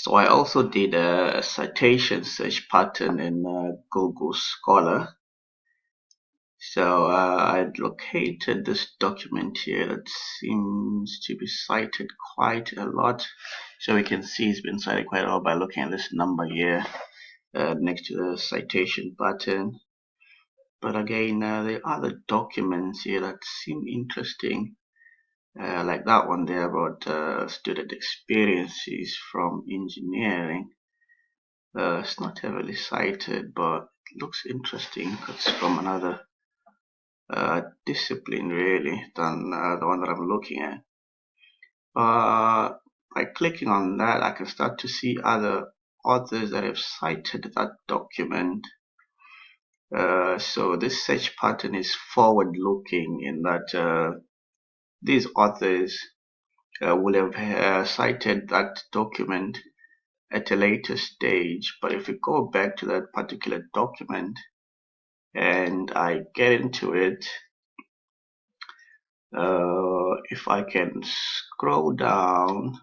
So I also did a citation search pattern in Google Scholar. So I located this document here that seems to be cited quite a lot. So we can see it's been cited quite a lot by looking at this number here next to the citation button. But again, there are other documents here that seem interesting, like that one there about student experiences from engineering. It's not heavily cited, but it looks interesting because it's from another discipline really than the one that I'm looking at. By clicking on that, I can start to see other authors that have cited that document. So this search pattern is forward-looking in that these authors will have cited that document at a later stage. But if we go back to that particular document and I get into it, if I can scroll down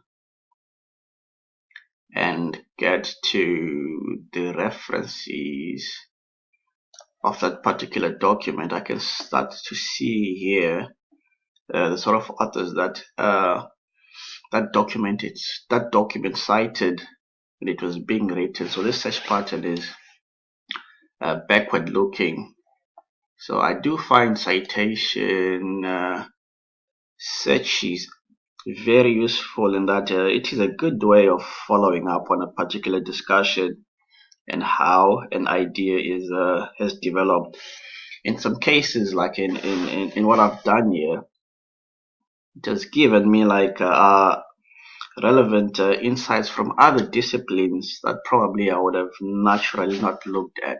and get to the references of that particular document, I can start to see here the sort of authors that that document cited when it was being written. So this search pattern is backward looking. So I do find citation searches very useful in that it is a good way of following up on a particular discussion and how an idea is has developed. In some cases, like in what I've done here, it has given me like relevant insights from other disciplines that probably I would have naturally not looked at.